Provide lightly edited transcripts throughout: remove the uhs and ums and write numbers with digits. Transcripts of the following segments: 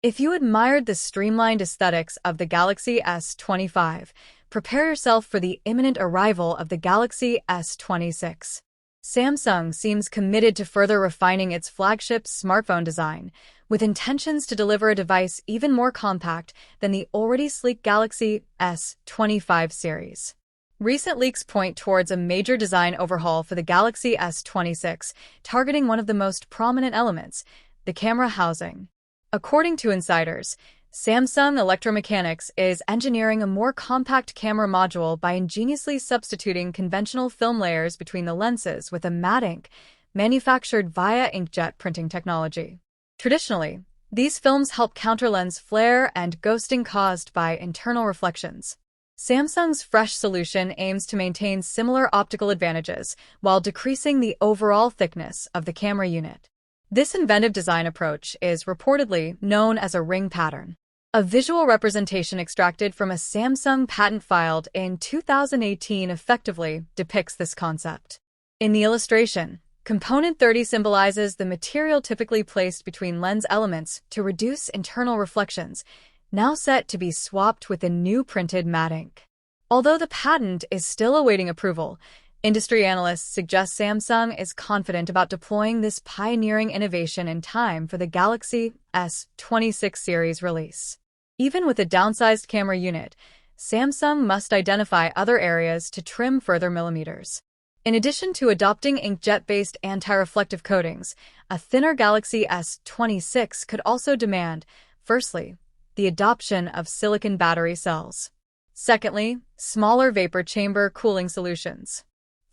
If you admired the streamlined aesthetics of the Galaxy S25, prepare yourself for the imminent arrival of the Galaxy S26. Samsung seems committed to further refining its flagship smartphone design, with intentions to deliver a device even more compact than the already sleek Galaxy S25 series. Recent leaks point towards a major design overhaul for the Galaxy S26, targeting one of the most prominent elements, the camera housing. According to insiders, Samsung Electromechanics is engineering a more compact camera module by ingeniously substituting conventional film layers between the lenses with a matte ink, manufactured via inkjet printing technology. Traditionally, these films help counter lens flare and ghosting caused by internal reflections. Samsung's fresh solution aims to maintain similar optical advantages while decreasing the overall thickness of the camera unit. This inventive design approach is reportedly known as a ring pattern. A visual representation extracted from a Samsung patent filed in 2018 effectively depicts this concept. In the illustration, Component 30 symbolizes the material typically placed between lens elements to reduce internal reflections, now set to be swapped with a new printed matte ink. Although the patent is still awaiting approval, industry analysts suggest Samsung is confident about deploying this pioneering innovation in time for the Galaxy S26 series release. Even with a downsized camera unit, Samsung must identify other areas to trim further millimeters. In addition to adopting inkjet-based anti-reflective coatings, a thinner Galaxy S26 could also demand, firstly, the adoption of silicon battery cells. Secondly, smaller vapor chamber cooling solutions.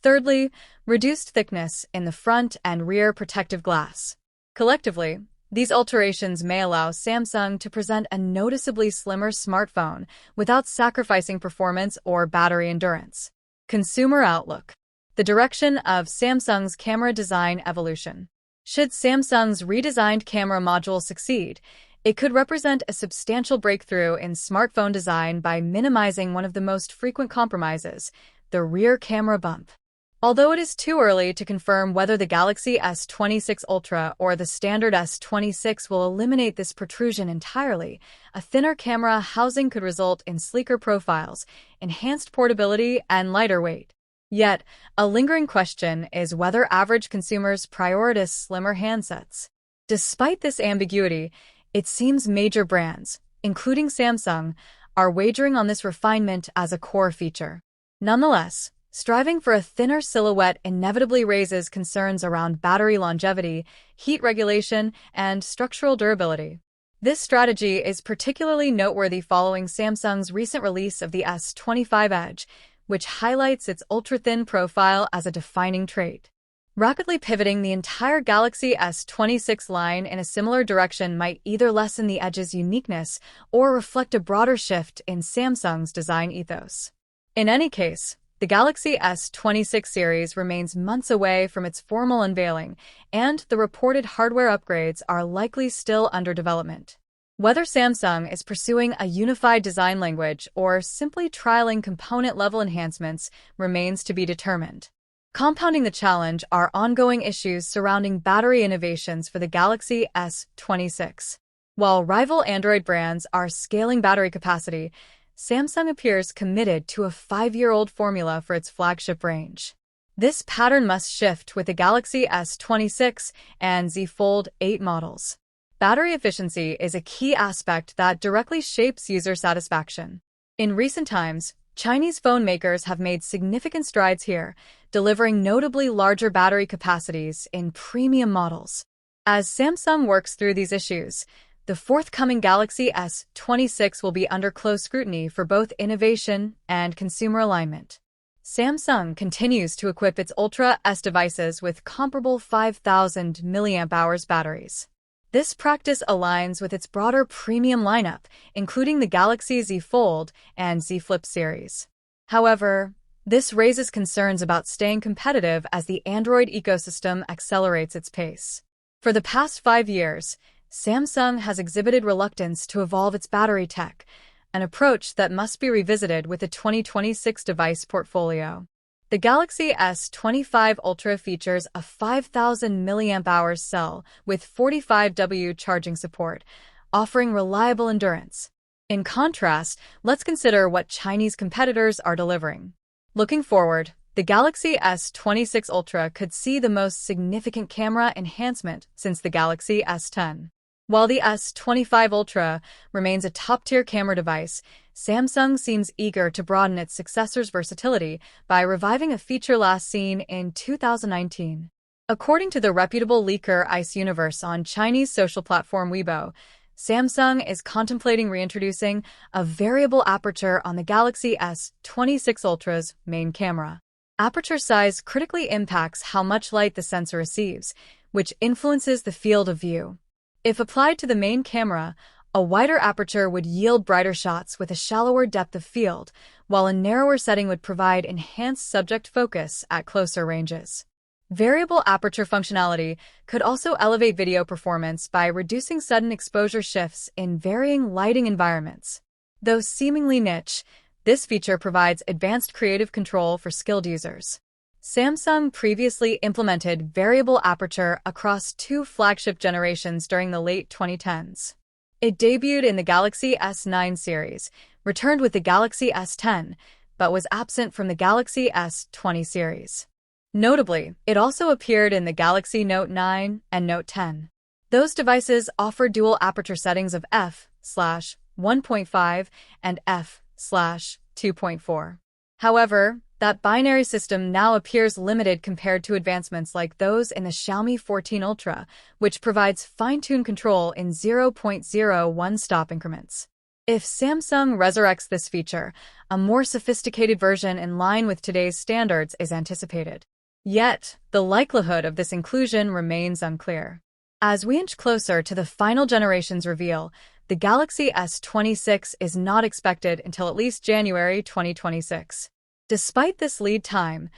Thirdly, reduced thickness in the front and rear protective glass. Collectively, these alterations may allow Samsung to present a noticeably slimmer smartphone without sacrificing performance or battery endurance. Consumer outlook. The direction of Samsung's camera design evolution. Should Samsung's redesigned camera module succeed, it could represent a substantial breakthrough in smartphone design by minimizing one of the most frequent compromises, the rear camera bump. Although it is too early to confirm whether the Galaxy S26 Ultra or the standard S26 will eliminate this protrusion entirely, a thinner camera housing could result in sleeker profiles, enhanced portability, and lighter weight. Yet, a lingering question is whether average consumers prioritize slimmer handsets. Despite this ambiguity, it seems major brands, including Samsung, are wagering on this refinement as a core feature. Nonetheless, striving for a thinner silhouette inevitably raises concerns around battery longevity, heat regulation, and structural durability. This strategy is particularly noteworthy following Samsung's recent release of the S25 Edge, which highlights its ultra-thin profile as a defining trait. Rapidly pivoting the entire Galaxy S26 line in a similar direction might either lessen the Edge's uniqueness or reflect a broader shift in Samsung's design ethos. In any case, the Galaxy S26 series remains months away from its formal unveiling, and the reported hardware upgrades are likely still under development. Whether Samsung is pursuing a unified design language or simply trialing component-level enhancements remains to be determined. Compounding the challenge are ongoing issues surrounding battery innovations for the Galaxy S26. While rival Android brands are scaling battery capacity, Samsung appears committed to a 5-year-old formula for its flagship range. This pattern must shift with the Galaxy S26 and Z Fold 8 models. Battery efficiency is a key aspect that directly shapes user satisfaction. In recent times, Chinese phone makers have made significant strides here, delivering notably larger battery capacities in premium models. As Samsung works through these issues, the forthcoming Galaxy S26 will be under close scrutiny for both innovation and consumer alignment. Samsung continues to equip its Ultra S devices with comparable 5,000 mAh batteries. This practice aligns with its broader premium lineup, including the Galaxy Z Fold and Z Flip series. However, this raises concerns about staying competitive as the Android ecosystem accelerates its pace. For the past 5 years, Samsung has exhibited reluctance to evolve its battery tech, an approach that must be revisited with the 2026 device portfolio. The Galaxy S25 Ultra features a 5,000 mAh cell with 45W charging support, offering reliable endurance. In contrast, let's consider what Chinese competitors are delivering. Looking forward, the Galaxy S26 Ultra could see the most significant camera enhancement since the Galaxy S10. While the S25 Ultra remains a top-tier camera device, Samsung seems eager to broaden its successor's versatility by reviving a feature last seen in 2019. According to the reputable leaker Ice Universe on Chinese social platform Weibo, Samsung is contemplating reintroducing a variable aperture on the Galaxy S26 Ultra's main camera. Aperture size critically impacts how much light the sensor receives, which influences the field of view. If applied to the main camera, a wider aperture would yield brighter shots with a shallower depth of field, while a narrower setting would provide enhanced subject focus at closer ranges. Variable aperture functionality could also elevate video performance by reducing sudden exposure shifts in varying lighting environments. Though seemingly niche, this feature provides advanced creative control for skilled users. Samsung previously implemented variable aperture across two flagship generations during the late 2010s. It debuted in the Galaxy S9 series, returned with the Galaxy S10, but was absent from the Galaxy S20 series. Notably, it also appeared in the Galaxy Note 9 and Note 10. Those devices offer dual aperture settings of f/1.5 and f/2.4. However, that binary system now appears limited compared to advancements like those in the Xiaomi 14 Ultra, which provides fine-tuned control in 0.01 stop increments. If Samsung resurrects this feature, a more sophisticated version in line with today's standards is anticipated. Yet, the likelihood of this inclusion remains unclear. As we inch closer to the final generation's reveal, the Galaxy S26 is not expected until at least January 2026. Despite this lead time,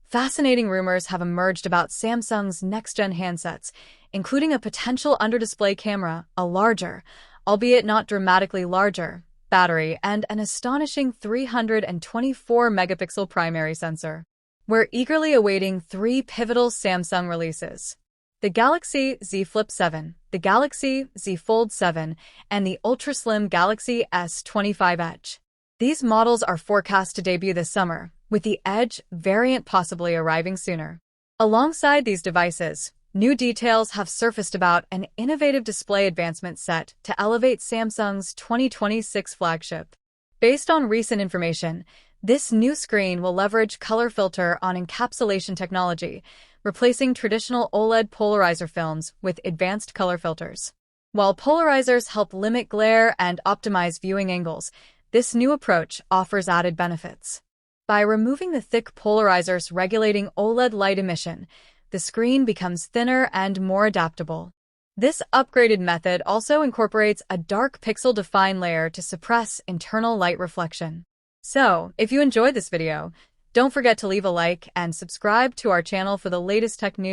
fascinating rumors have emerged about Samsung's next-gen handsets, including a potential under-display camera, a larger, albeit not dramatically larger, battery, and an astonishing 324-megapixel primary sensor. We're eagerly awaiting three pivotal Samsung releases: the Galaxy Z Flip 7, the Galaxy Z Fold 7, and the ultra-slim Galaxy S25 Edge. These models are forecast to debut this summer, with the Edge variant possibly arriving sooner. Alongside these devices, new details have surfaced about an innovative display advancement set to elevate Samsung's 2026 flagship. Based on recent information, this new screen will leverage color filter on encapsulation technology, replacing traditional OLED polarizer films with advanced color filters. While polarizers help limit glare and optimize viewing angles, this new approach offers added benefits. By removing the thick polarizers regulating OLED light emission, the screen becomes thinner and more adaptable. This upgraded method also incorporates a dark pixel-define layer to suppress internal light reflection. So, if you enjoyed this video, don't forget to leave a like and subscribe to our channel for the latest tech news.